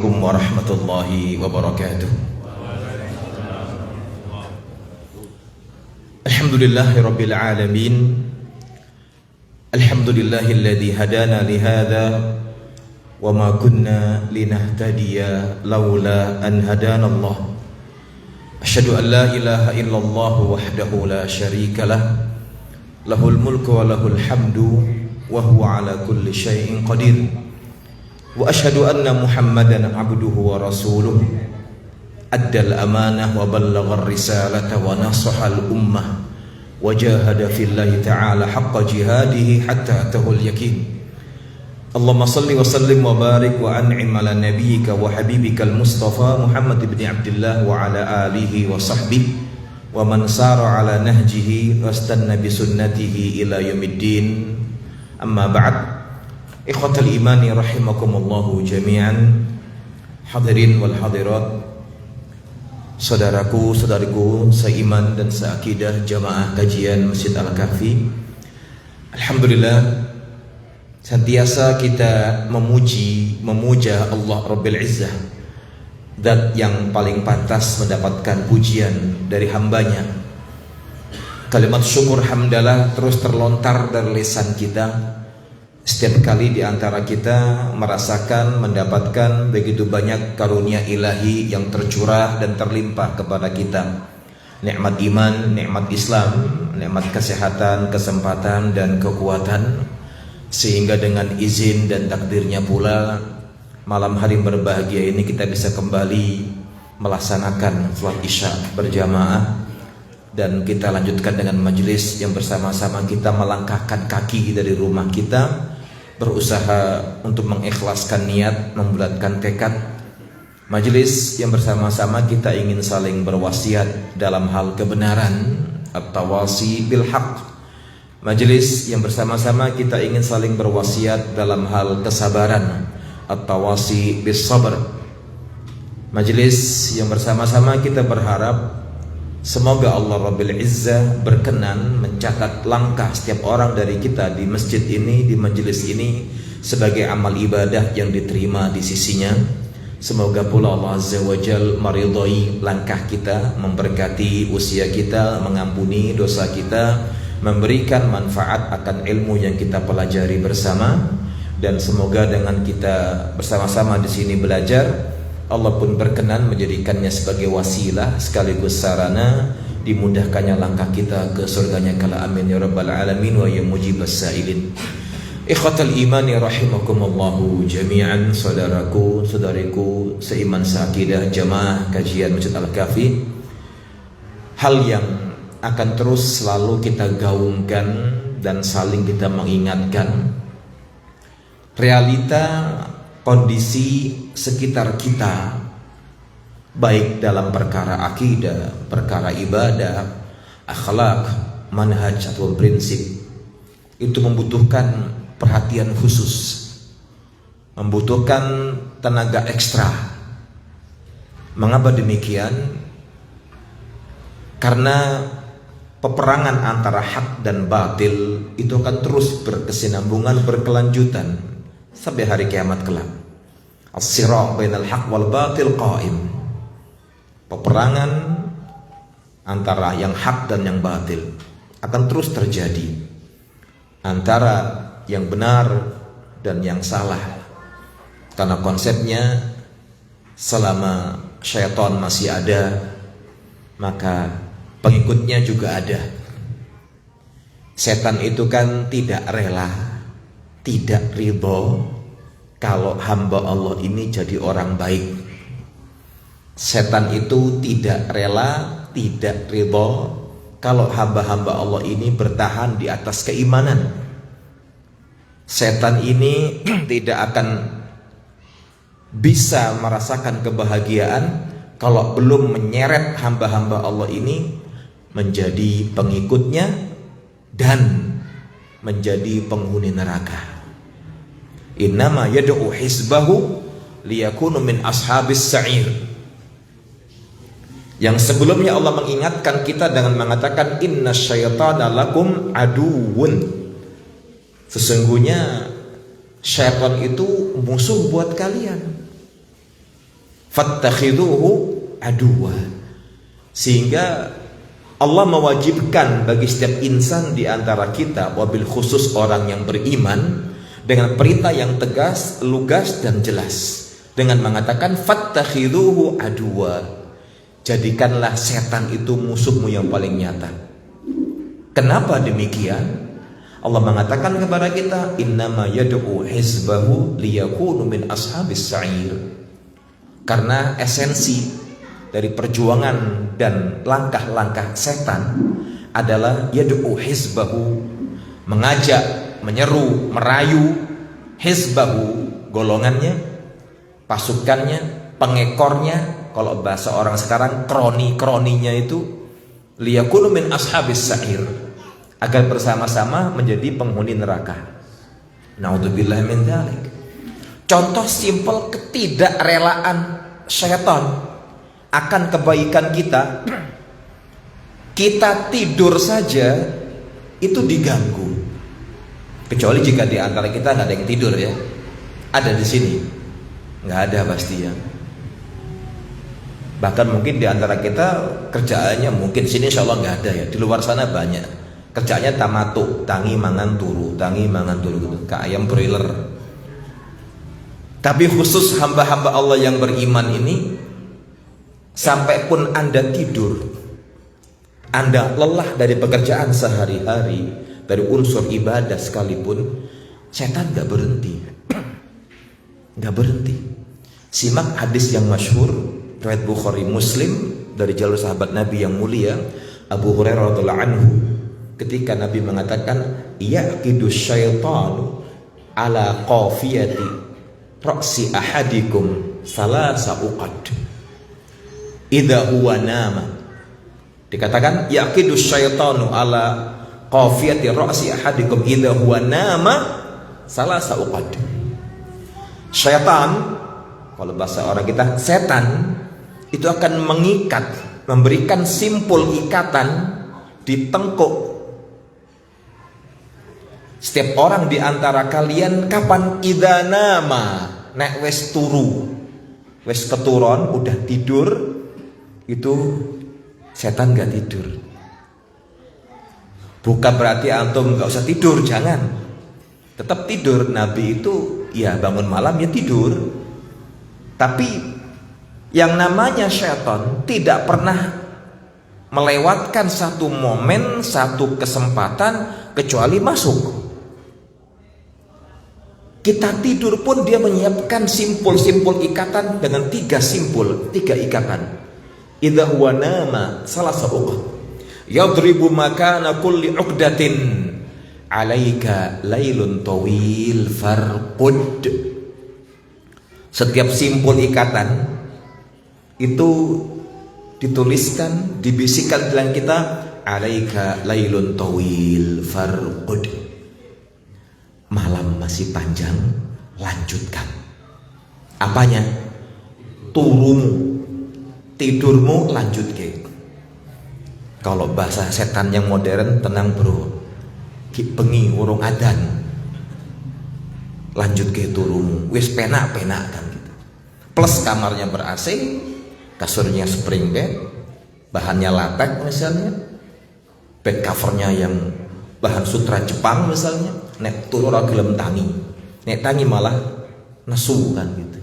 Assalamualaikum warahmatullahi wabarakatuh. Alhamdulillahirabbil alamin. Alhamdulillahilladzi hadana li hadza wa ma kunna linahtadiya laula an hadana Allah. Asyhadu an la ilaha illallah wahdahu la syarika lah. Lahul mulku wa lahul hamdu wa huwa ala kulli syai'in qadir. Wa asyhadu anna Muhammadan abduhu wa rasuluh addal amanah wa ballaghar risalata wa nasahal ummah wa jahada fillahi ta'ala haqqa jihadihi hatta atahul yakin. Allahumma salli wa sallim wa barik wa an'im ala nabiyyika wa habibikal mustafa Muhammad ibn Abdullah wa ala alihi wa sahbihi wa man sara ala nahjihi wastanna bi sunnatihi ila yaumiddin. Amma ba'd. Ikhwatal imani rahimakumullahu jami'an. Hadirin wal hadirat, saudaraku, saudariku seiman dan seakidah jamaah kajian Masjid Al-Kahfi. Alhamdulillah, senantiasa kita memuja Allah Rabbil Izzah, zat yang paling pantas mendapatkan pujian dari hambanya. Kalimat syukur hamdalah terus terlontar dari lisan kita setiap kali di antara kita merasakan, mendapatkan begitu banyak karunia ilahi yang tercurah dan terlimpah kepada kita. Nikmat iman, nikmat Islam, nikmat kesehatan, kesempatan dan kekuatan, sehingga dengan izin dan takdirnya pula malam hari berbahagia ini kita bisa kembali melaksanakan salat Isya berjamaah, dan kita lanjutkan dengan majelis yang bersama-sama kita melangkahkan kaki dari rumah kita, berusaha untuk mengikhlaskan niat, membulatkan tekad. Majelis yang bersama-sama kita ingin saling berwasiat dalam hal kebenaran, at-tawasi bil haq. Majelis yang bersama-sama kita ingin saling berwasiat dalam hal kesabaran, at-tawasi bis sabr. Majelis yang bersama-sama kita berharap semoga Allah Rabbil Izzah berkenan mencatat langkah setiap orang dari kita di masjid ini, di majelis ini sebagai amal ibadah yang diterima di sisinya. Semoga pula Allah Azza wa Jal meridhai langkah kita, memberkati usia kita, mengampuni dosa kita, memberikan manfaat akan ilmu yang kita pelajari bersama. Dan semoga dengan kita bersama-sama di sini belajar, Allah pun berkenan menjadikannya sebagai wasilah sekaligus sarana dimudahkannya langkah kita ke surganya kala amin ya rabbal alamin wa ya mujibas sa'ilin. Ikhwatal imani rahimakumullahu jami'an, saudaraku, saudariku seiman seakidah jamaah kajian Masjid Al-Kahfi. Hal yang akan terus selalu kita gaungkan dan saling kita mengingatkan, realita kondisi sekitar kita, baik dalam perkara akidah, perkara ibadah, akhlak, manhaj atau prinsip, itu membutuhkan perhatian khusus, membutuhkan tenaga ekstra. Mengapa demikian? Karena peperangan antara hak dan batil itu akan terus berkesinambungan, berkelanjutan sampai hari kiamat kelak. As-sira' bainal haq wal batil qa'im. Peperangan antara yang hak dan yang batil akan terus terjadi, antara yang benar dan yang salah. Karena konsepnya selama syaitan masih ada, maka pengikutnya juga ada. Setan itu kan tidak rela, tidak ridho kalau hamba Allah ini jadi orang baik. Setan itu tidak rela, tidak ridho kalau hamba-hamba Allah ini bertahan di atas keimanan. Setan ini tidak akan bisa merasakan kebahagiaan kalau belum menyeret hamba-hamba Allah ini menjadi pengikutnya dan menjadi penghuni neraka. Innama yad'u hisbahu liyakunu min ashabis sa'ir. Yang sebelumnya Allah mengingatkan kita dengan mengatakan inna syaitana lakum aduwun. Sesungguhnya syaitan itu musuh buat kalian. Fattakhiduhu aduwa. Sehingga Allah mewajibkan bagi setiap insan di antara kita, wabil khusus orang yang beriman, dengan perintah yang tegas, lugas dan jelas, dengan mengatakan fattakhiduhu aduwa. Jadikanlah setan itu musuhmu yang paling nyata. Kenapa demikian? Allah mengatakan kepada kita, innama yad'u hizbahu liyakunu min ashabis sa'ir. Karena esensi dari perjuangan dan langkah-langkah setan adalah yad'u hizbahu, mengajak, menyeru, merayu, hizbahu, golongannya, pasukannya, pengekornya, kalau bahasa orang sekarang kroni-kroninya itu, liyakunu min ashabis sa'ir, agar bersama-sama menjadi penghuni neraka. Naudzubillah min dzalik. Contoh simpel ketidakrelaan syaitan akan kebaikan kita. Kita tidur saja itu diganggu. Kecuali jika di antara kita nggak ada yang tidur ya. Ada di sini? Nggak ada pasti ya. Bahkan mungkin di antara kita kerjaannya mungkin sini insya Allah nggak ada ya. Di luar sana banyak. Kerjaannya tamatuk, tangi mangan turu gitu. Kayak ayam broiler. Tapi khusus hamba-hamba Allah yang beriman ini, sampai pun Anda tidur, Anda lelah dari pekerjaan sehari-hari, dari unsur ibadah sekalipun, setan gak berhenti. Gak berhenti. Simak hadis yang masyhur riwayat Bukhari Muslim dari jalur sahabat Nabi yang mulia Abu Hurairah radhiyallahu anhu, ketika Nabi mengatakan, yaqidu syaitanu ala qafiyati ra'si ahadikum salasa uqad idza huwa nama. Dikatakan yaqidu syaitanu ala qafiyati ra'si ahadikum idza huwa nama salasa uqad. Syaitan, kalau bahasa orang kita setan, itu akan mengikat, memberikan simpul ikatan di tengkuk setiap orang di antara kalian. Kapan? Idza nama, nek wis turu, wis keturun, udah tidur, itu setan gak tidur. Bukan berarti antum gak usah tidur, jangan, tetap tidur. Nabi itu ya bangun malam ya tidur. Tapi yang namanya setan tidak pernah melewatkan satu momen, satu kesempatan kecuali masuk. Kita tidur pun dia menyiapkan simpul-simpul ikatan dengan 3 simpul, 3 ikatan. Idza huwa nama salasa uqad yadribu makana kulli uqdatin alaika lailun tawil farqud. Setiap simpul ikatan itu dituliskan, dibisikkan dalam kita, alaika lailun tawil farqud. Malam masih panjang, lanjutkan. Apanya? Turumu, tidurmu lanjut ke. Kalau bahasa setan yang modern, tenang bro, bengi urung adan, lanjut ke turumu. Wis penak-penak kan gitu. Plus kamarnya ber AC, kasurnya spring bed, bahannya latex misalnya, bed covernya yang bahan sutra Jepang misalnya. Nek turu ora gelem tangi, nek tangi malah nesu kan gitu.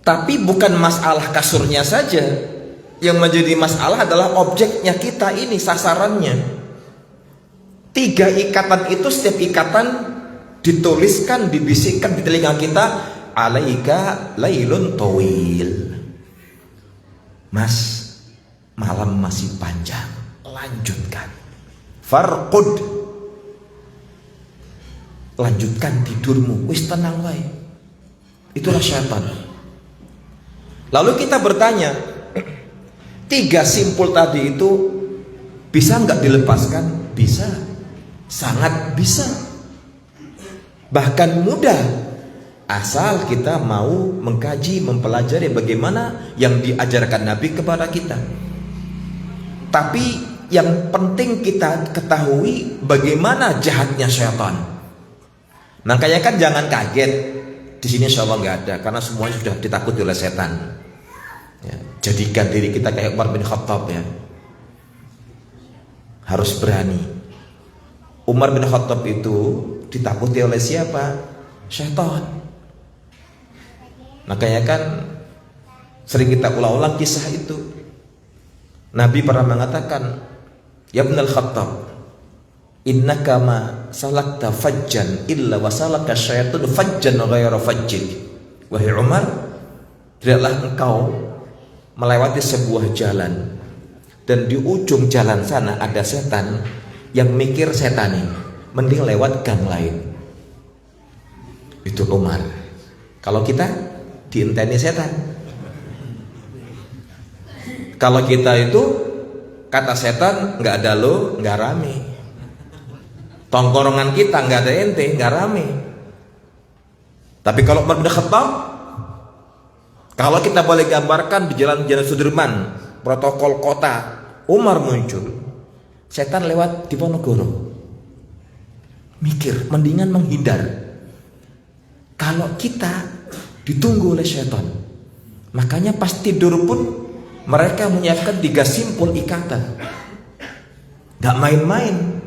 Tapi bukan masalah kasurnya saja, yang menjadi masalah adalah objeknya kita ini, sasarannya. 3 ikatan itu, setiap ikatan dituliskan, dibisikkan di telinga kita, alaika lailun tawil. Mas, malam masih panjang, lanjutkan. Farqud, lanjutkan tidurmu, wis tenang wae. Itulah syaitan. Lalu kita bertanya, 3 simpul tadi itu bisa nggak dilepaskan? Bisa, sangat bisa, bahkan mudah, asal kita mau mengkaji, mempelajari bagaimana yang diajarkan Nabi kepada kita. Tapi yang penting kita ketahui bagaimana jahatnya syaitan. Makanya kan jangan kaget Di sini insya Allah nggak ada, karena semuanya sudah ditakuti oleh setan. Ya, jadikan diri kita kayak Umar bin Khattab ya. Harus berani. Umar bin Khattab itu ditakuti oleh siapa? Syaitan. Makanya kan sering kita ulang-ulang kisah itu. Nabi pernah mengatakan, ya Ibn al-Khattab, innaka ma salakta fajjan illa wasalaka syaitun fajjan ghaira fajjik. Wahai Umar, tidaklah engkau melewati sebuah jalan dan di ujung jalan sana ada setan yang mikir setan ini, mending lewat gang lain. Itu Umar. Kalau kita diinteni setan. Kalau kita itu kata setan nggak ada lo, nggak rame. Tongkorongan kita nggak ada ente, nggak rame. Tapi kalau Umar bin Khattab, kalau kita boleh gambarkan di jalan-jalan Sudirman, protokol kota, Umar muncul, setan lewat di Ponorogo. Mikir, mendingan menghindar. Kalau kita ditunggu oleh setan, makanya pas tidur pun mereka menyiapkan 3 simpul ikatan. Gak main-main.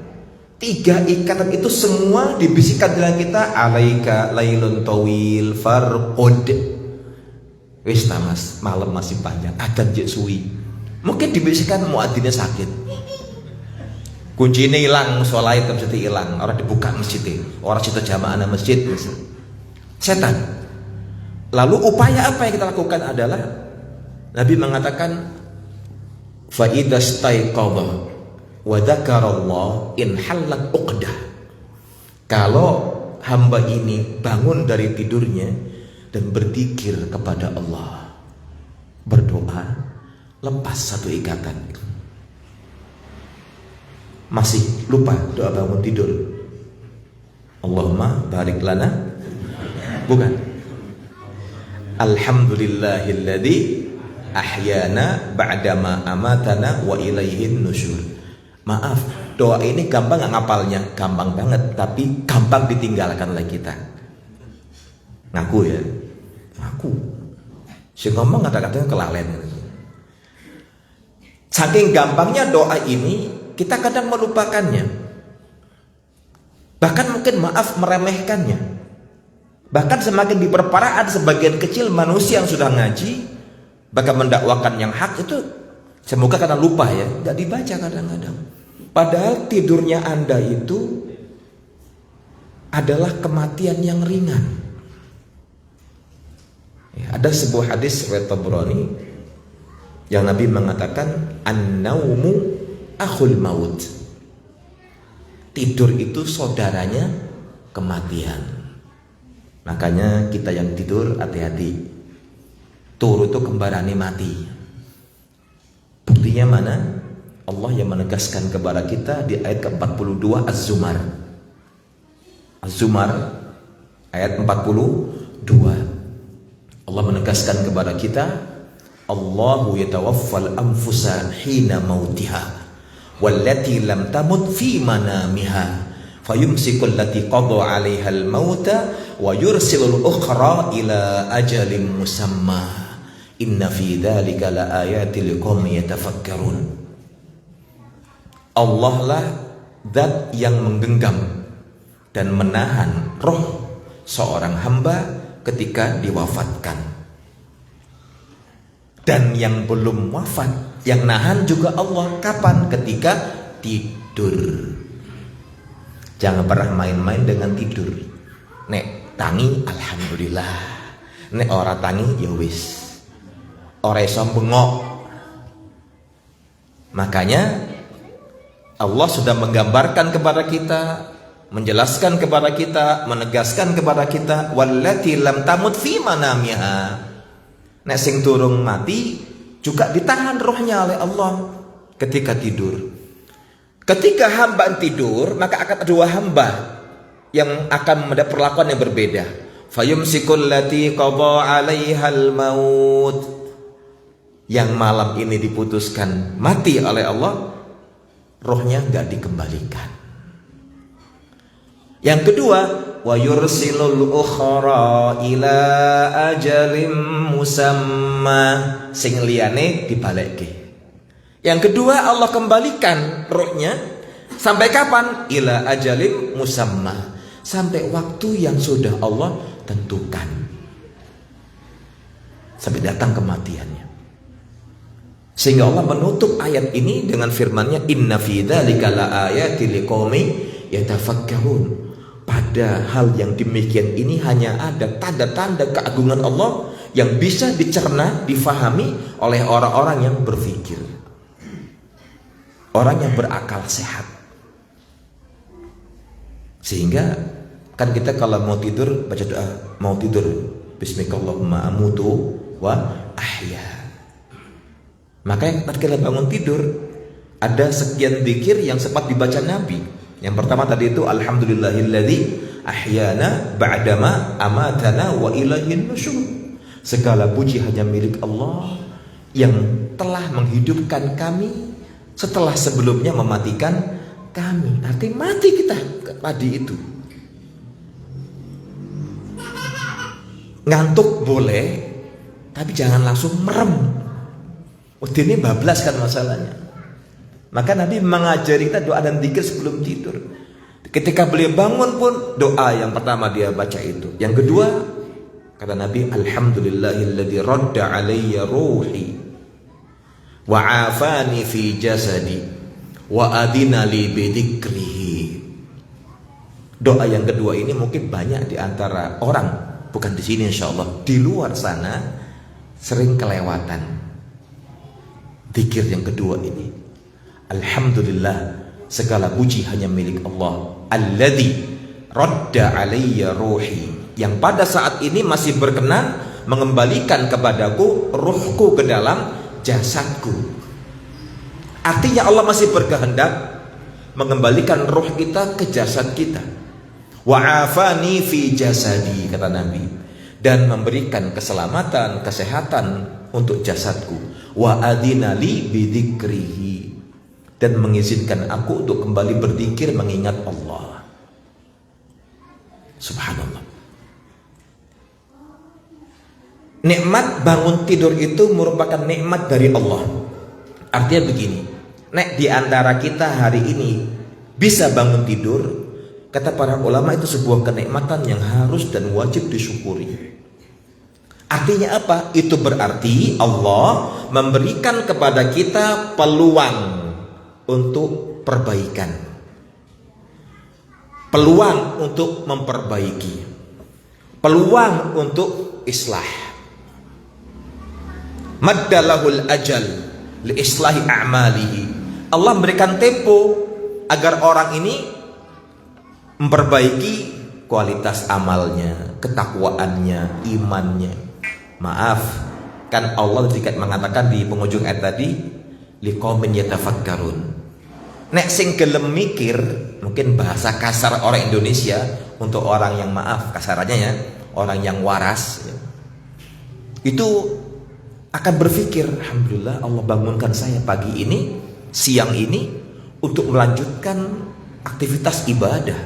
3 ikatan itu semua dibisikkan dalam kita. Alaika lailun tawil farqud. Wis mas, malam masih panjang, adan jek suwi. Mungkin dibisikkan muadzinnya sakit. Kuncinya hilang, musolai mesti hilang. Orang dibuka masjidnya, orang situ jamaah masjid. Setan. Lalu upaya apa yang kita lakukan adalah Nabi mengatakan fa idza staiqadha wa dzakarallah in halat uqdah. Kalau hamba ini bangun dari tidurnya dan berzikir kepada Allah, berdoa, lepas satu ikatan. Masih lupa doa bangun tidur, Allahumma barik lana, bukan alhamdulillahilladzi ahyana ba'dama amatana wa ilaihin nusyur. Maaf, doa ini gampang nggak ngapalnya? Gampang banget, tapi gampang ditinggalkan oleh kita. Ngaku ya, ngaku. Si ngomong kata-katanya kelalen. Saking gampangnya doa ini, kita kadang melupakannya. Bahkan mungkin maaf meremehkannya. Bahkan semakin diperparah, ada sebagian kecil manusia yang sudah ngaji, bahkan mendakwakan yang hak itu, semoga karena lupa ya, nggak dibaca kadang-kadang. Padahal tidurnya Anda itu adalah kematian yang ringan. Ya, ada sebuah hadis riwayat Tabrani yang Nabi mengatakan an-naumu akhul maut. Tidur itu saudaranya kematian. Makanya kita yang tidur hati-hati. Turu itu kembarane mati. Buktinya mana? Allah yang menegaskan kepada kita di ayat ke-42 Az-Zumar. Az-Zumar ayat 42. Allah menegaskan kepada kita, Allahu yatawaffal anfusa hina mautiha wallati lam tamut fi manamiha fayumsikul lati qada 'alaiha al-mauta wa yursilul ukhra ila ajalin musamma inna fi dzalika laayatil liqaumin yatafakkarun. Allah lah zat yang menggenggam dan menahan roh seorang hamba ketika diwafatkan. Dan yang belum wafat, yang nahan juga Allah. Kapan? Ketika tidur. Jangan pernah main-main dengan tidur. Nek tangi alhamdulillah, nek ora tangi ya wis, ora iso bengok. Makanya Allah sudah menggambarkan kepada kita, menjelaskan kepada kita, menegaskan kepada kita, wallati lam tamut fi manamiha. Nek sing durung mati juga ditahan rohnya oleh Allah ketika tidur. Ketika hamba tidur, maka akan ada 2 hamba yang akan mendapat perlakuan yang berbeda. Fayumsikul lati qada 'alaihal maut. Yang malam ini diputuskan mati oleh Allah, rohnya enggak dikembalikan. Yang kedua, wa yursilul ukhra ila ajalim musamma, sing liyane dibalekke. Yang kedua, Allah kembalikan ruhnya sampai kapan? Ila ajalim musamma, sampai waktu yang sudah Allah tentukan, sampai datang kematiannya. Sehingga Allah menutup ayat ini dengan firman-Nya, inna fi dzalika laayatil liqaumin yatafakkarun. Pada hal yang demikian ini hanya ada tanda-tanda keagungan Allah yang bisa dicerna, difahami oleh orang-orang yang berpikir, orang yang berakal sehat. Sehingga kan kita kalau mau tidur baca doa, mau tidur bismikallahumma amutu wa ahya. Makanya ketika bangun tidur ada sekian zikir yang sempat dibaca Nabi. Yang pertama tadi itu alhamdulillahilladzi ahyana ba'dama amatana wa ilaihin nusyur. Segala puji hanya milik Allah yang telah menghidupkan kami setelah sebelumnya mematikan kami. Artinya mati kita tadi itu. Ngantuk boleh, tapi jangan langsung merem. Ini bablas kan masalahnya. Maka Nabi mengajari kita doa dan zikir sebelum tidur. Ketika beliau bangun pun doa yang pertama dia baca itu. Yang kedua kata Nabi, alhamdulillahilladzi radda alayya ruhi wa afani fi jasadi wa adina li bidzikrihi. Doa yang kedua ini mungkin banyak di antara orang, bukan di sini insyaallah, di luar sana sering kelewatan zikir yang kedua ini. Alhamdulillah, segala puji hanya milik Allah. Alladzi radda alayya ruhi, yang pada saat ini masih berkenan mengembalikan kepadaku ruhku ke dalam jasadku. Artinya Allah masih berkehendak mengembalikan ruh kita ke jasad kita. Wa afani fi jasadi, kata Nabi, dan memberikan keselamatan, kesehatan untuk jasadku. Wa adina li bidzikrihi, dan mengizinkan aku untuk kembali berzikir mengingat Allah. Subhanallah. Nikmat bangun tidur itu merupakan nikmat dari Allah. Artinya begini, nek di antara kita hari ini bisa bangun tidur, kata para ulama itu sebuah kenikmatan yang harus dan wajib disyukuri. Artinya apa? Itu berarti Allah memberikan kepada kita peluang untuk perbaikan, peluang untuk memperbaiki, peluang untuk islah. Maddalahul ajal li islahi a'malihi. Allah memberikan tempo agar orang ini memperbaiki kualitas amalnya, ketakwaannya, imannya. Maaf, kan Allah sedikit mengatakan di penghujung ayat tadi, liqaumin yatafakkarun. Nek sing gelem mikir, mungkin bahasa kasar orang Indonesia untuk orang yang, maaf kasarannya ya, orang yang waras ya, itu akan berpikir, alhamdulillah Allah bangunkan saya pagi ini, siang ini, untuk melanjutkan aktivitas ibadah,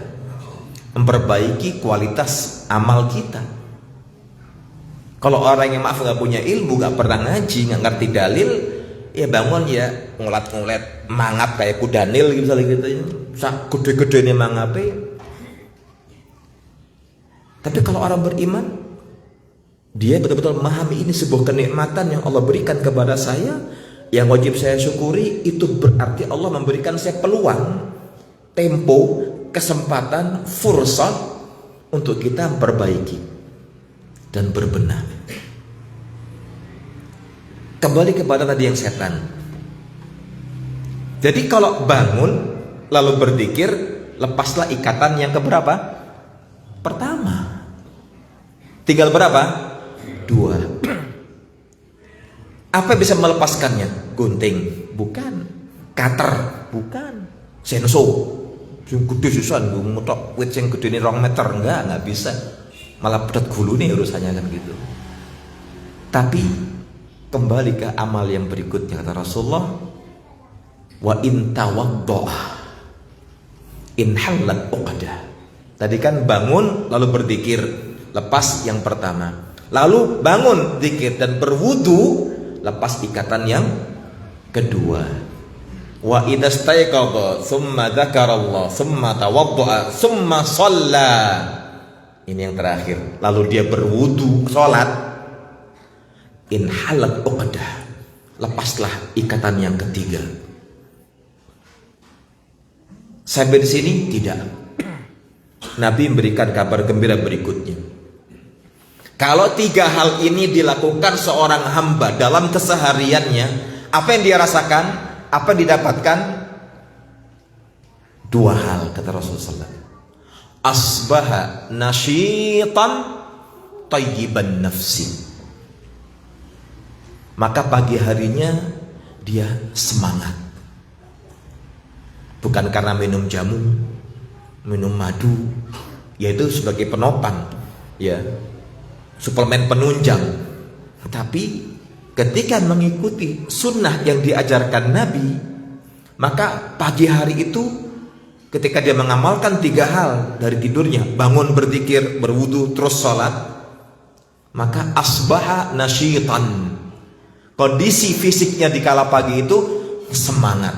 memperbaiki kualitas amal kita. Kalau orang yang, maaf, gak punya ilmu, gak pernah ngaji, gak ngerti dalil, ya bangun ya ngulet-ngulet mangap kayak kudanil gitu, misalnya gitu ya, sak gede-gede ini mangape. Tapi kalau orang beriman, dia betul-betul memahami ini sebuah kenikmatan yang Allah berikan kepada saya, yang wajib saya syukuri. Itu berarti Allah memberikan saya peluang, tempo, kesempatan, fursat untuk kita memperbaiki dan berbenah. Kembali kepada tadi yang setan. Jadi kalau bangun lalu berzikir, lepaslah ikatan yang keberapa? Pertama. Tinggal berapa? 2. Apa yang bisa melepaskannya? Gunting? Bukan. Cutter? Bukan. Senso? Yang gede susan, gue ngutok wit yang gede ini 2 meter, nggak bisa. Malah pedet gulu nih urusannya kan gitu. Tapi kembali ke amal yang berikutnya, kata Rasulullah, wa in tawaddo'a in halat uqdah. Tadi kan bangun lalu berzikir, lepas yang pertama. Lalu bangun zikir dan berwudu, lepas ikatan yang kedua. Wa idza staiqadha tsumma dzakarallah tsumma tawaddaa tsumma shalla. Ini yang terakhir. Lalu dia berwudu, salat. In halat uqdah, lepaslah ikatan yang ketiga. Sampai di sini tidak. Nabi memberikan kabar gembira berikutnya. Kalau tiga hal ini dilakukan seorang hamba dalam kesehariannya, apa yang dia rasakan? Apa yang didapatkan? Dua hal, kata Rasulullah. Asbaha nasyitan tayyiban nafsi. Maka pagi harinya dia semangat. Bukan karena minum jamu, minum madu, yaitu sebagai penopang, ya, suplemen penunjang. Tapi ketika mengikuti sunnah yang diajarkan Nabi, maka pagi hari itu ketika dia mengamalkan tiga hal dari tidurnya, bangun berzikir, berwudu, terus sholat, maka asbaha nasyitan. Kondisi fisiknya di kala pagi itu semangat.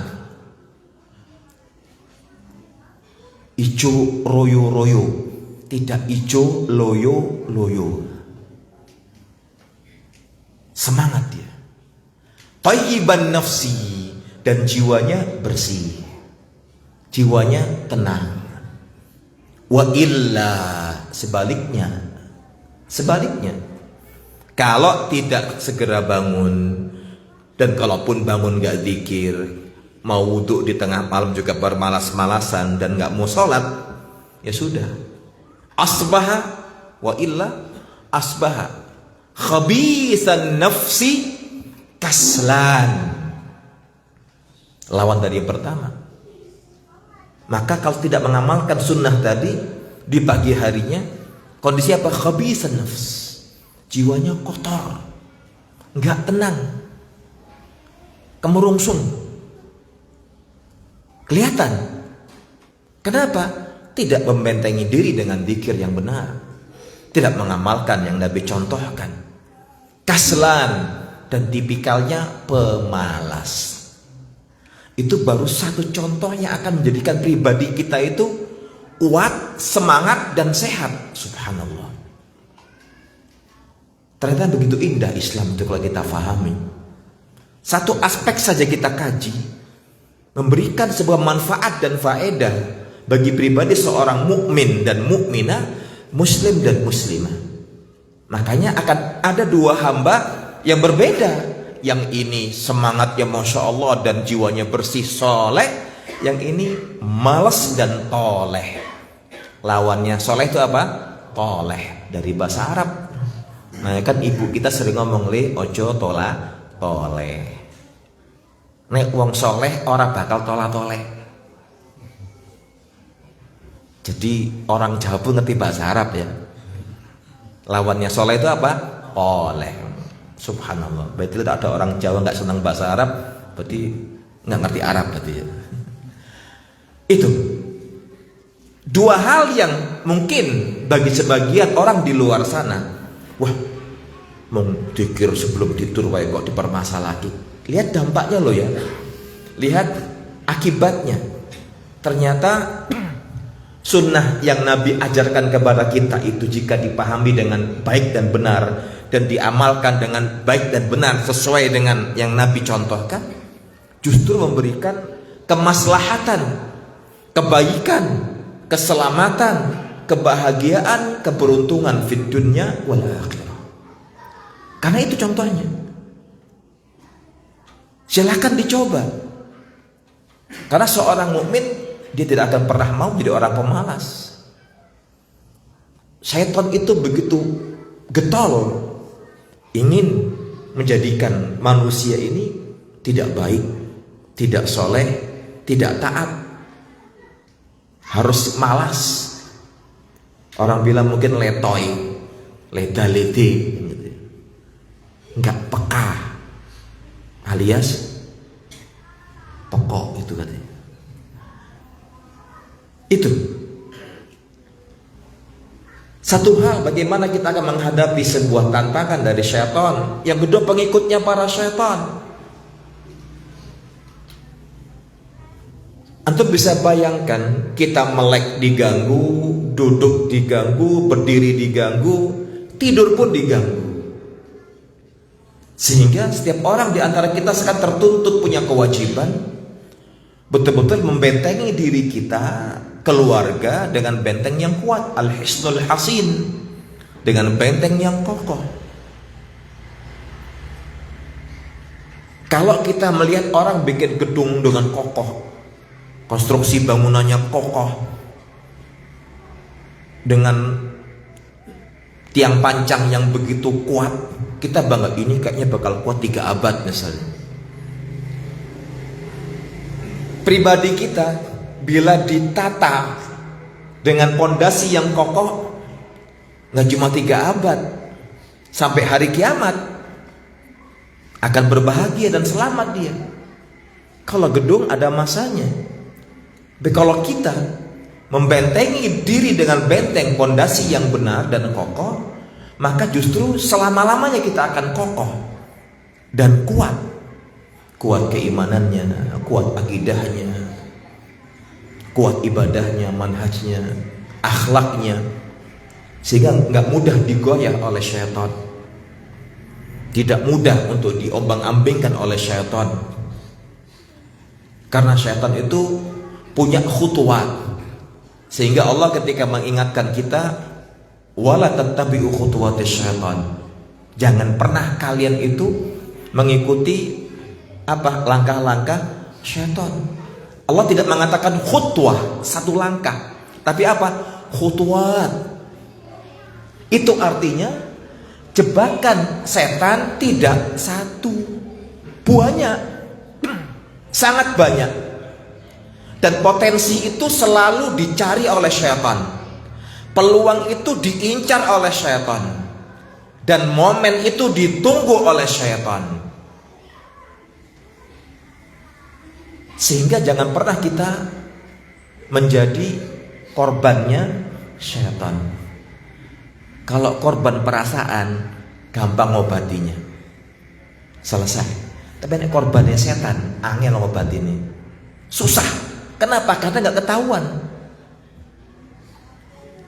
Ijo royo-royo, tidak ijo loyo-loyo. Semangat dia. Thayyiban nafsi, dan jiwanya bersih. Jiwanya tenang. Wa illa, sebaliknya. Kalau tidak segera bangun, dan kalaupun bangun gak zikir, mau wudhu di tengah malam juga bermalas-malasan dan gak mau sholat, ya sudah. Asbaha wa illa asbaha khabisan nafsi kaslan. Lawan dari yang pertama. Maka kalau tidak mengamalkan sunnah tadi di pagi harinya, kondisi apa? Khabisan nafs. Jiwanya kotor, nggak tenang, kemerungsung, kelihatan. Kenapa? Tidak membentengi diri dengan zikir yang benar, tidak mengamalkan yang Nabi contohkan. Kaslan, dan tipikalnya pemalas. Itu baru satu contoh yang akan menjadikan pribadi kita itu kuat, semangat, dan sehat. Subhanallah. Ternyata begitu indah Islam itu kalau kita fahami. Satu aspek saja kita kaji, memberikan sebuah manfaat dan faedah bagi pribadi seorang mukmin dan mukminah, muslim dan muslimah. Makanya akan ada dua hamba yang berbeda. Yang ini semangatnya Masya Allah dan jiwanya bersih soleh. Yang ini malas dan toleh. Lawannya soleh itu apa? Toleh, dari bahasa Arab. Nah kan ibu kita sering ngomong, le ojo tola toleh. Nek wong soleh orang bakal tola toleh. Jadi orang Jawa pun ngerti bahasa Arab ya. Lawannya soleh itu apa? Toleh. Subhanallah. Berarti tidak ada orang Jawa nggak senang bahasa Arab, berarti nggak ngerti Arab berarti ya. Itu dua hal yang mungkin bagi sebagian orang di luar sana, wah, mau dikir sebelum tidur wae kok dipermasalahkan. Lihat dampaknya loh ya. Lihat akibatnya. Ternyata sunnah yang Nabi ajarkan kepada kita itu jika dipahami dengan baik dan benar dan diamalkan dengan baik dan benar sesuai dengan yang Nabi contohkan, justru memberikan kemaslahatan, kebaikan, keselamatan, kebahagiaan, keberuntungan fid dunya wal akhirah. Karena itu contohnya. Silahkan dicoba. Karena seorang mukmin dia tidak akan pernah mau jadi orang pemalas. Syaitan itu begitu getol, ingin menjadikan manusia ini tidak baik, tidak soleh, tidak taat, harus malas. Orang bilang mungkin letoy, leda-lede, nggak peka, alias pokok itu katanya. Itu Satu hal, bagaimana kita akan menghadapi sebuah tantangan dari syaitan. Yang kedua, pengikutnya para syaitan. Antum bisa bayangkan, kita melek diganggu, duduk diganggu, berdiri diganggu, tidur pun diganggu. Sehingga setiap orang di antara kita sekarang tertuntut punya kewajiban betul-betul membentengi diri kita, keluarga, dengan benteng yang kuat, al-hisnul hasin, dengan benteng yang kokoh. Kalau kita melihat orang bikin gedung dengan kokoh, konstruksi bangunannya kokoh, dengan tiang pancang yang begitu kuat, kita bangga, ini kayaknya bakal kuat 3 abad misalnya. Pribadi kita bila ditata dengan pondasi yang kokoh, nggak cuma 3 abad, sampai hari kiamat akan berbahagia dan selamat dia. Kalau gedung ada masanya. Tapi kalau kita membentengi diri dengan benteng pondasi yang benar dan kokoh, maka justru selama-lamanya kita akan kokoh dan kuat. Kuat keimanannya, kuat akidahnya, kuat ibadahnya, manhajnya, akhlaknya, sehingga nggak mudah digoyah oleh syaitan, tidak mudah untuk diombang-ambingkan oleh syaitan. Karena syaitan itu punya khutuwat, sehingga Allah ketika mengingatkan kita, wala tattabi'u khutuwatis syaitan, jangan pernah kalian itu mengikuti langkah-langkah syaitan. Allah tidak mengatakan khutwah, satu langkah, tapi apa? Khutwat. Itu artinya jebakan setan tidak satu, banyak, sangat banyak. Dan potensi itu selalu dicari oleh syaitan, peluang itu diincar oleh syaitan, dan momen itu ditunggu oleh syaitan. Sehingga jangan pernah kita menjadi korbannya syaitan. Kalau korban perasaan, gampang ngobatinya, selesai. Tapi ini korbannya setan, angel ngobatinnya, susah. Kenapa? Karena nggak ketahuan,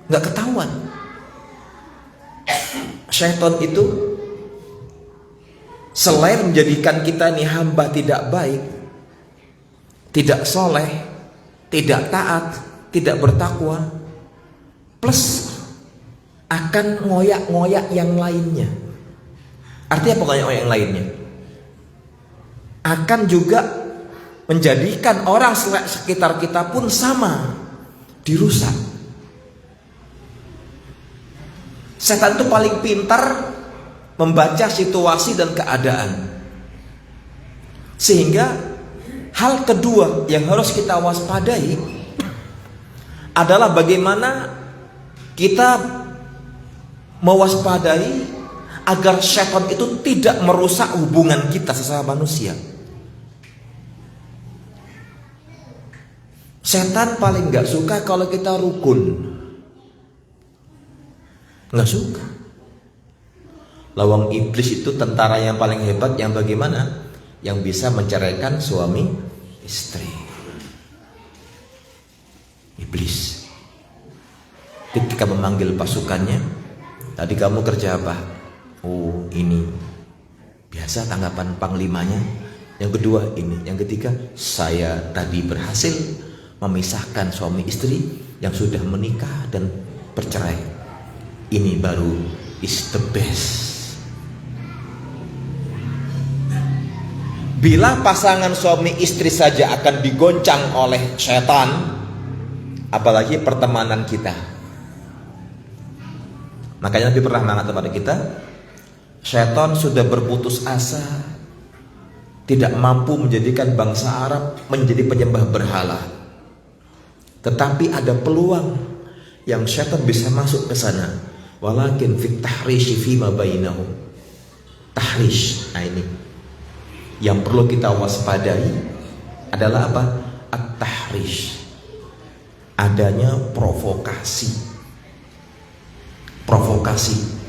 nggak ketahuan. Syaitan itu selain menjadikan kita ini hamba tidak baik, tidak soleh, tidak taat, tidak bertakwa, plus akan ngoyak-ngoyak yang lainnya. Artinya apa ngoyak-ngoyak yang lainnya? Akan juga menjadikan orang sekitar kita pun sama, dirusak. Setan itu paling pintar membaca situasi dan keadaan. Sehingga hal kedua yang harus kita waspadai adalah bagaimana kita mewaspadai agar syaitan itu tidak merusak hubungan kita sesama manusia. Setan paling gak suka kalau kita rukun, gak suka. Lawang iblis itu tentara yang paling hebat, yang bagaimana? Yang bisa menceraikan suami istri. Iblis ketika memanggil pasukannya, tadi kamu kerja apa? Oh ini. Biasa tanggapan panglimanya. Yang kedua ini. Yang ketiga, saya tadi berhasil memisahkan suami istri yang sudah menikah dan bercerai. Ini baru is the best. Bila pasangan suami istri saja akan digoncang oleh setan, apalagi pertemanan kita. Makanya Nabi pernah mengatakan kepada kita, setan sudah berputus asa, tidak mampu menjadikan bangsa Arab menjadi penyembah berhala. Tetapi ada peluang yang setan bisa masuk ke sana. Walakin fit tahrishi fima bainahum. Tahrish. Nah ini yang perlu kita waspadai adalah apa? At-tahrish. Adanya provokasi. provokasi.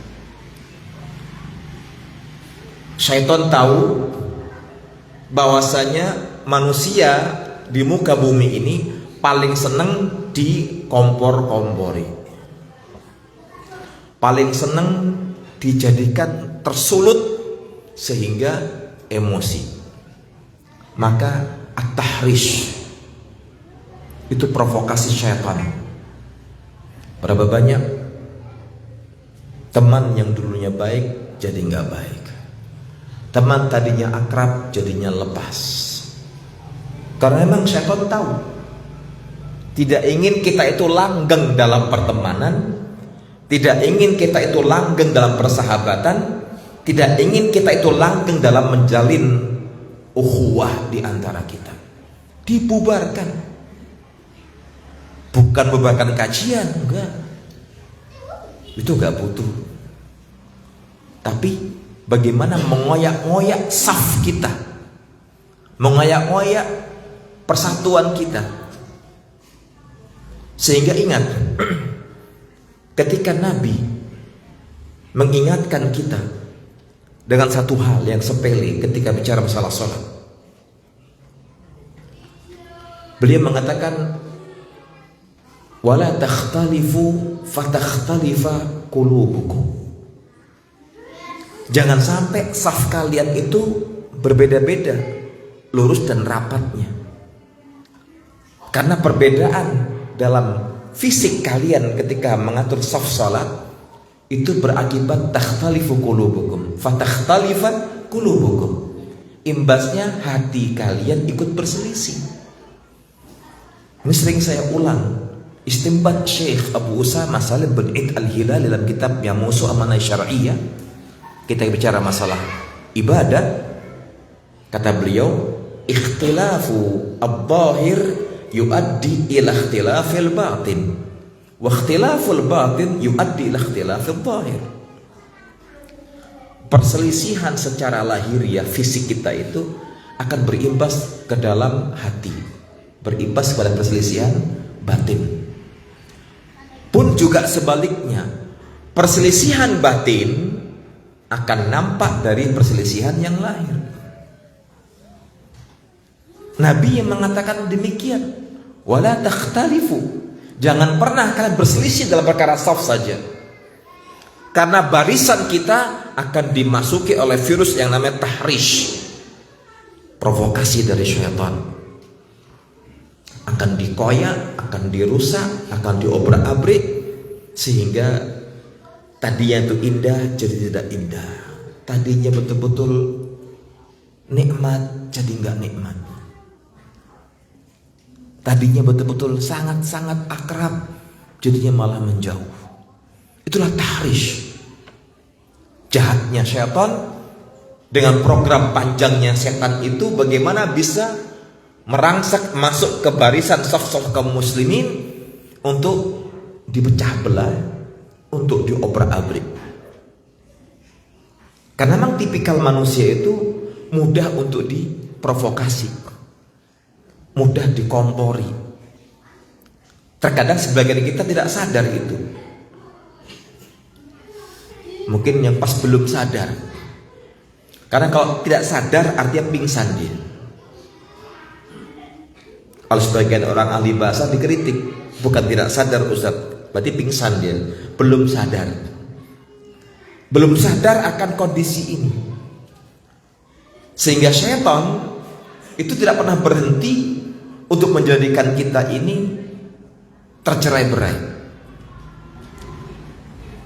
Syaitan tahu bahwasanya manusia di muka bumi ini paling seneng dikompor-kompori, paling seneng dijadikan tersulut sehingga emosi. Maka at-tahrish itu provokasi syaitan. Berapa banyak teman yang dulunya baik jadi nggak baik, teman tadinya akrab jadinya lepas. Karena memang syaitan tahu tidak ingin kita itu langgeng dalam pertemanan, tidak ingin kita itu langgeng dalam persahabatan, tidak ingin kita itu langgeng dalam menjalin ukhuwah di antara kita. Dibubarkan. Bukan bubarkan kajian, enggak. Itu enggak butuh. Tapi bagaimana mengoyak-ngoyak saf kita, mengoyak-ngoyak persatuan kita. Sehingga ingat, ketika Nabi mengingatkan kita dengan satu hal yang sepele ketika bicara masalah sholat, beliau mengatakan, wala takhtalifu fatakhtalifa qulubukum. Jangan sampai saf kalian itu berbeda-beda lurus dan rapatnya, karena perbedaan dalam fisik kalian ketika mengatur saf salat itu berakibat takhtalifu qulubukum fatakhtalifa qulubukum. Imbasnya hati kalian ikut berselisih. Ini sering saya ulang. Istinbat Syekh Abu Usama Salim bin Id Al-Hilal dalam kitabnya Musuh Amanah Syar'iyyah, kita bicara masalah ibadah, kata beliau, ikhtilafu al-zahir yuaddi ila ikhtilafil batin, wa ikhtilaful batin yuaddi ila ikhtilafil zahir. Perselisihan secara lahiriah fisik kita itu akan berimbas ke dalam hati, berimbas pada perselisihan batin. Pun juga sebaliknya, perselisihan batin akan nampak dari perselisihan yang lahir. Nabi yang mengatakan demikian, wala takhtalifu, jangan pernah kalian berselisih dalam perkara saf saja, karena barisan kita akan dimasuki oleh virus yang namanya tahrish, provokasi dari syaitan. Akan dikoyak, akan dirusak, akan diobrak-abrik, sehingga tadinya itu indah jadi tidak indah, tadinya betul-betul nikmat jadi nggak nikmat, tadinya betul-betul sangat-sangat akrab jadinya malah menjauh. Itulah tahrish, jahatnya syaitan. Dengan program panjangnya setan itu, bagaimana bisa merangsak masuk ke barisan saf-saf kaum muslimin untuk dipecah belah, untuk diobrak-abrik. Karena memang tipikal manusia itu mudah untuk diprovokasi, mudah dikompori. Terkadang sebagian kita tidak sadar itu. Mungkin yang pas belum sadar. Karena kalau tidak sadar artinya pingsan dia. Kalau sebagian orang ahli bahasa dikritik, bukan tidak sadar Ustaz, berarti pingsan dia, belum sadar. Belum sadar akan kondisi ini. Sehingga syaitan itu tidak pernah berhenti untuk menjadikan kita ini tercerai-berai.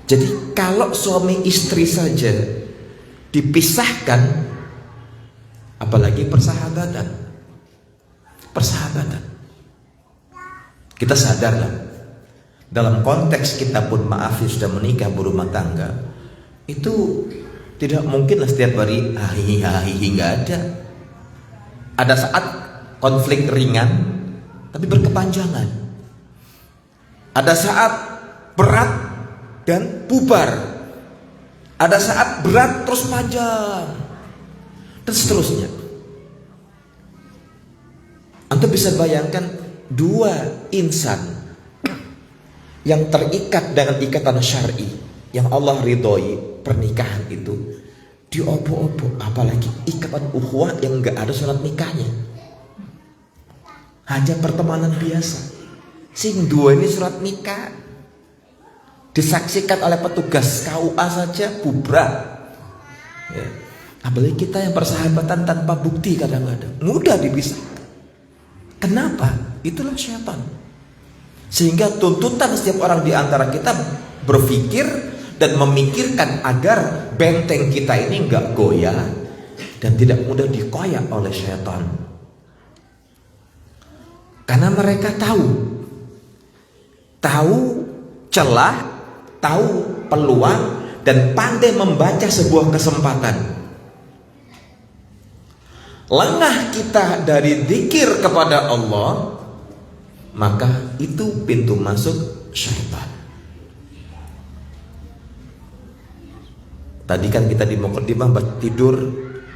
Jadi kalau suami istri saja dipisahkan, apalagi persahabatan. Kita sadarlah, dalam konteks kita pun maaf sudah menikah berumah tangga, itu tidak mungkinlah setiap hari hahihi, nggak ada. Ada saat konflik ringan tapi berkepanjangan, ada saat berat dan bubar, ada saat berat terus panjang, dan seterusnya. Anda bisa bayangkan dua insan yang terikat dengan ikatan syar'i, yang Allah ridhoi pernikahan itu diopo-opo, apalagi ikatan ukhuwah yang nggak ada surat nikahnya, hanya pertemanan biasa. Sing dua ini surat nikah disaksikan oleh petugas KUA saja bubrah ya. Apalagi kita yang persahabatan tanpa bukti kadang-kadang mudah dipisah. Kenapa? Itulah syaitan. Sehingga tuntutan setiap orang di antara kita berpikir dan memikirkan agar benteng kita ini enggak goyah dan tidak mudah dikoyak oleh syaitan. Karena mereka tahu celah, tahu peluang, dan pandai membaca sebuah kesempatan. Lengah kita dari zikir kepada Allah, maka itu pintu masuk syaitan. Tadi kan kita di mukadimah tidur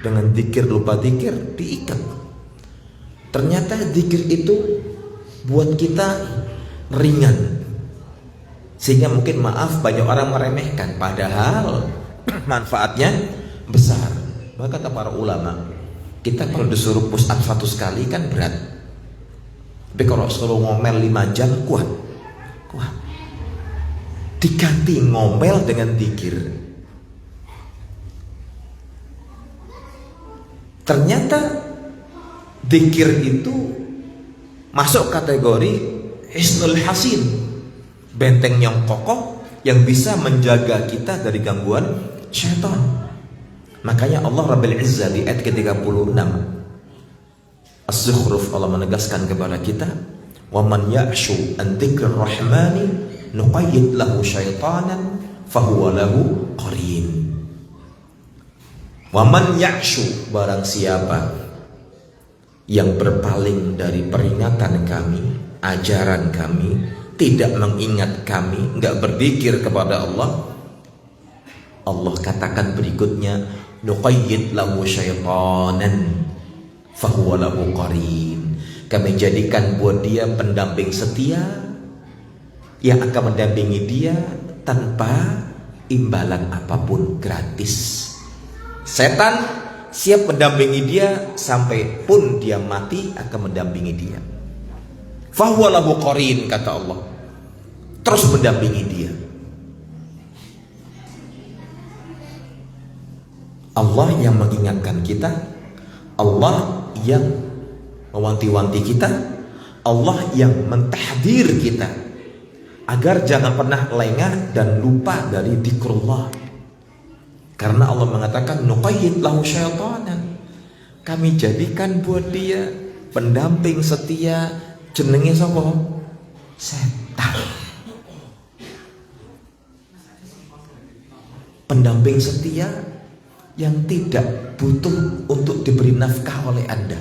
dengan zikir lupa zikir diikat. Ternyata zikir itu buat kita ringan, sehingga mungkin maaf banyak orang meremehkan, padahal manfaatnya besar. Maka kata para ulama, kita kalau disuruh push up 100 kali kan berat, tapi kalau suruh ngomel 5 jam kuat. Diganti ngomel dengan zikir. Ternyata zikir itu masuk kategori hisnul hasin, benteng yang kokoh yang bisa menjaga kita dari gangguan syaitan. Makanya Allah Rabbul Izzah di ayat ke-36 Az-Zukhruf, Allah menegaskan kepada kita, wa man ya'shu an dzikrir rahmani nuqayyid lahu syaitanan fahuwa lahu qarin. Wa man ya'shu, barang siapa yang berpaling dari peringatan kami, ajaran kami, tidak mengingat kami, enggak berzikir kepada Allah, Allah katakan berikutnya, nuqayyid lahu syaitanan fahuwa lahu qarin. Kami jadikan buat dia pendamping setia yang akan mendampingi dia tanpa imbalan apapun, gratis. Setan siap mendampingi dia sampai pun dia mati akan mendampingi dia. Fahuwa lahu qarin, kata Allah, terus mendampingi dia. Allah yang mengingatkan kita, Allah yang mewanti-wanti kita, Allah yang mentahdir kita agar jangan pernah lengah dan lupa dari zikrullah. Karena Allah mengatakan nuqayyid lahu syaitanan, kami jadikan buat dia pendamping setia, jenenge sapa? Setan. Pendamping setia yang tidak butuh untuk diberi nafkah oleh Anda.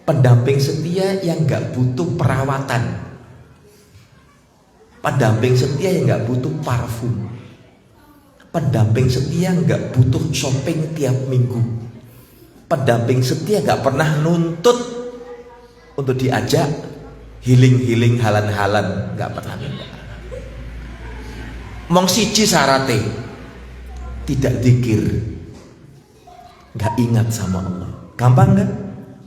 Pendamping setia yang gak butuh perawatan. Pendamping setia yang gak butuh parfum. Pendamping setia yang gak butuh shopping tiap minggu. Pendamping setia gak pernah nuntut untuk diajak healing halan-halan, gak pernah minta. Mong siji sarate, tidak zikir, gak ingat sama Allah. Gampang gak?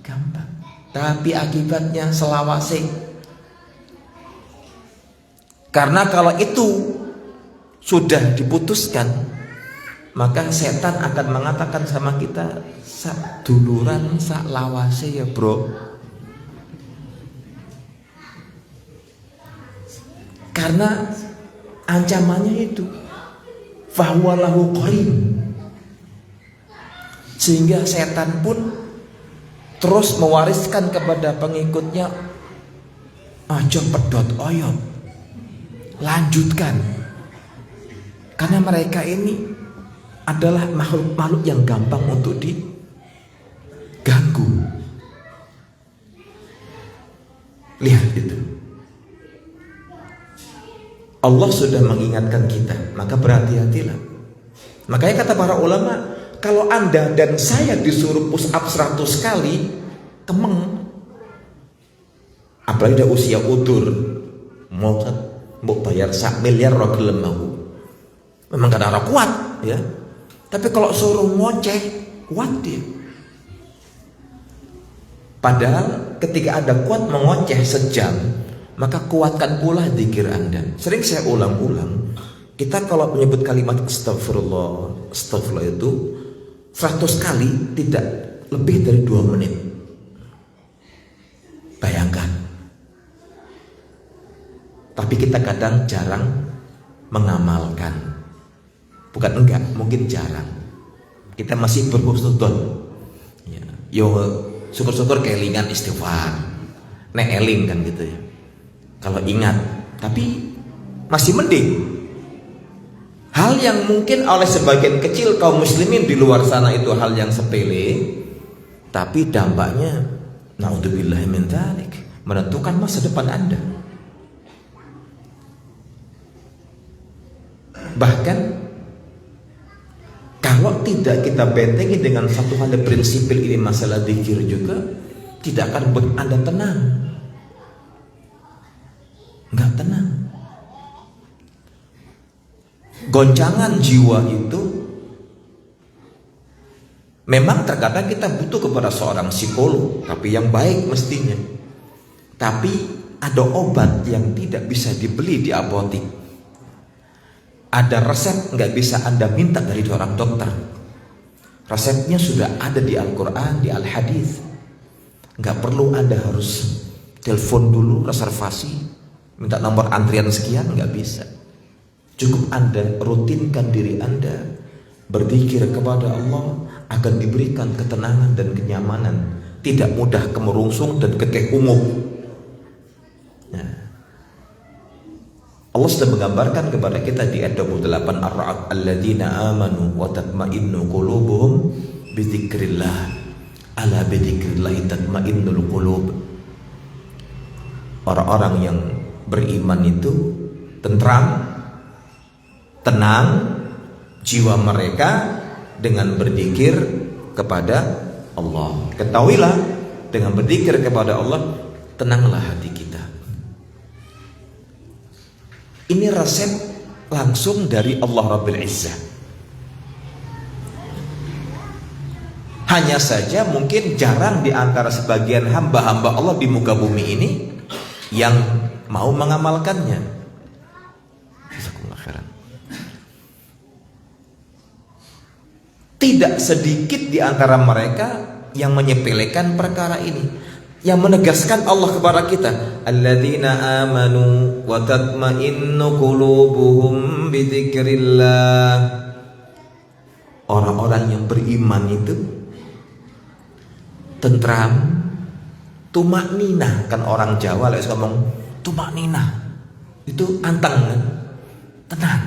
Gampang. Tapi akibatnya selawase. Karena kalau itu sudah diputuskan, maka setan akan mengatakan sama kita, sak duluran sak lawase ya bro. Karena ancamannya itu fahuwa lahu qarin. Sehingga setan pun terus mewariskan kepada pengikutnya, aja pedot oyot, lanjutkan. Karena mereka ini adalah makhluk-makhluk yang gampang untuk diganggu. Lihat itu. Allah sudah mengingatkan kita, maka berhati-hatilah. Makanya kata para ulama, kalau Anda dan saya disuruh push up 100 kali, kemeng. Apalagi udah usia utur, mau bayar 1 miliar roh gelem mau. Memang kadang-kadang kuat ya. Tapi kalau suruh ngoceh, kuat dia. Padahal ketika Anda kuat mengoceh sejam, maka kuatkan pula zikir Anda. Sering saya ulang-ulang, kita kalau menyebut kalimat astagfirullah, astagfirullah itu 100 kali tidak lebih dari 2 menit. Bayangkan. Tapi kita kadang jarang mengamalkan. Bukan enggak, mungkin jarang. Kita masih berhusnudzon. Ya. Yo syukur-syukur kelingan istighfar. Nek eling kan gitu ya. Kalau ingat, tapi masih mending. Hal yang mungkin oleh sebagian kecil kaum muslimin di luar sana itu hal yang sepele, tapi dampaknya naudzubillah min dzalik, menentukan masa depan Anda. Bahkan kalau tidak kita bentengi dengan satu hal yang prinsipil ini, masalah zikir juga, tidak akan buat Anda tenang. Enggak tenang. Goncangan jiwa itu memang terkadang kita butuh kepada seorang psikolog, tapi yang baik mestinya. Tapi ada obat yang tidak bisa dibeli di apotik. Ada resep nggak bisa Anda minta dari seorang dokter. Resepnya sudah ada di Al-Quran, di Al-Hadis. Nggak perlu Anda harus telepon dulu, reservasi, minta nomor antrian sekian, nggak bisa. Cukup Anda rutinkan diri Anda berzikir kepada Allah, akan diberikan ketenangan dan kenyamanan, tidak mudah kemerungsung dan keteh umum. Nah, Allah sudah menggambarkan kepada kita di ayat 28 Ar-Ra'd, alladzina amanu wa tatma'innu qulubuhum bidzikrillah, ala bidzikrillah tatma'innul qulub. Orang-orang yang beriman itu tentram, tenang jiwa mereka dengan berzikir kepada Allah. Ketahuilah, dengan berzikir kepada Allah, tenanglah hati kita. Ini resep langsung dari Allah Rabbil Izzah. Hanya saja mungkin jarang di antara sebagian hamba-hamba Allah di muka bumi ini yang mau mengamalkannya. Tidak sedikit di antara mereka yang menyepelekan perkara ini, yang menegaskan Allah kepada kita, alladzina amanu wa tatma'innu qulubuhum bidzikrillah. Orang-orang yang beriman itu tentram, tumakninah. Kan orang Jawa lagi ngomong tumakninah, itu anteng kan? Tenang.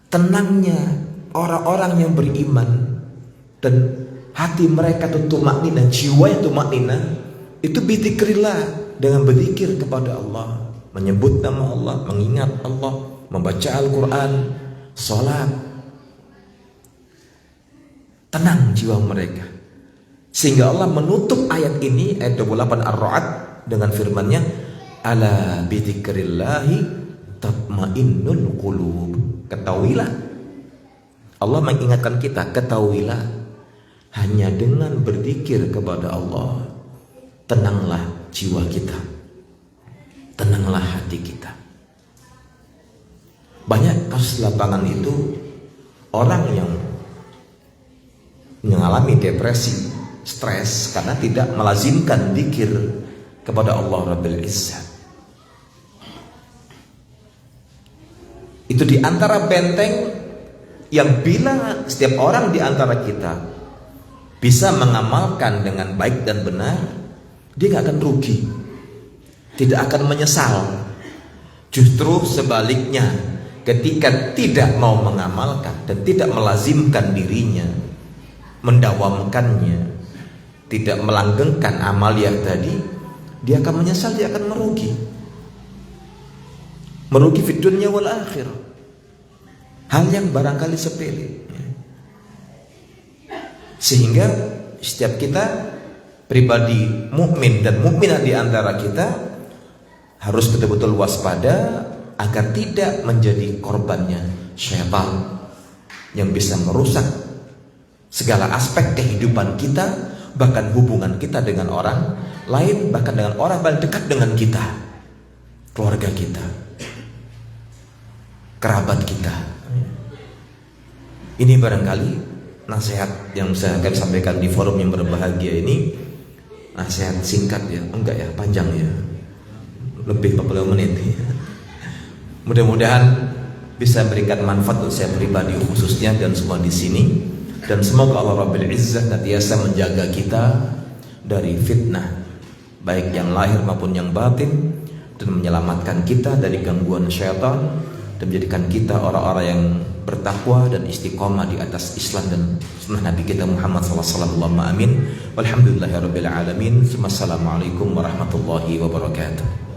Tenangnya orang-orang yang beriman dan hati mereka itu tumakninah, jiwa yang tumakninah, itu bidzikrillah, dengan berzikir kepada Allah, menyebut nama Allah, mengingat Allah, membaca Al-Quran, sholat. Tenang jiwa mereka. Sehingga Allah menutup ayat ini, ayat 28 Ar-Ra'd, dengan firman-Nya, ala bidzikrillahi tatmainnul qulub. Ketahuilah, Allah mengingatkan kita, ketahuilah, hanya dengan berzikir kepada Allah, tenanglah jiwa kita, tenanglah hati kita. Banyak kasus lapangan itu orang yang mengalami depresi, stres karena tidak melazimkan zikir kepada Allah Rabbil Izzah. Itu di antara benteng yang bila setiap orang di antara kita bisa mengamalkan dengan baik dan benar, dia gak akan rugi, tidak akan menyesal. Justru sebaliknya, ketika tidak mau mengamalkan dan tidak melazimkan dirinya, mendawamkannya, tidak melanggengkan amaliyah tadi, dia akan menyesal, dia akan merugi. Merugi di dunia wal akhirah. Hal yang barangkali sepele. Sehingga setiap kita pribadi mukmin dan mukminah di antara kita harus betul-betul waspada agar tidak menjadi korbannya syaitan yang bisa merusak segala aspek kehidupan kita, bahkan hubungan kita dengan orang lain, bahkan dengan orang paling dekat dengan kita, keluarga kita, kerabat kita. Ini barangkali nasihat yang bisa kami sampaikan di forum yang berbahagia ini. Nasihat singkat ya, enggak ya, panjang ya, lebih 40 menit. Mudah-mudahan bisa memberikan manfaat untuk saya pribadi khususnya dan semua di sini. Dan semoga Allah Rabbul Izzah senantiasa menjaga kita dari fitnah baik yang lahir maupun yang batin, dan menyelamatkan kita dari gangguan syaitan, dan menjadikan kita orang-orang yang bertakwa dan istiqomah di atas Islam dan sunnah Nabi kita Muhammad SAW. Amin. Walhamdulillahirabbil alamin. Wassalamualaikum warahmatullahi wabarakatuh.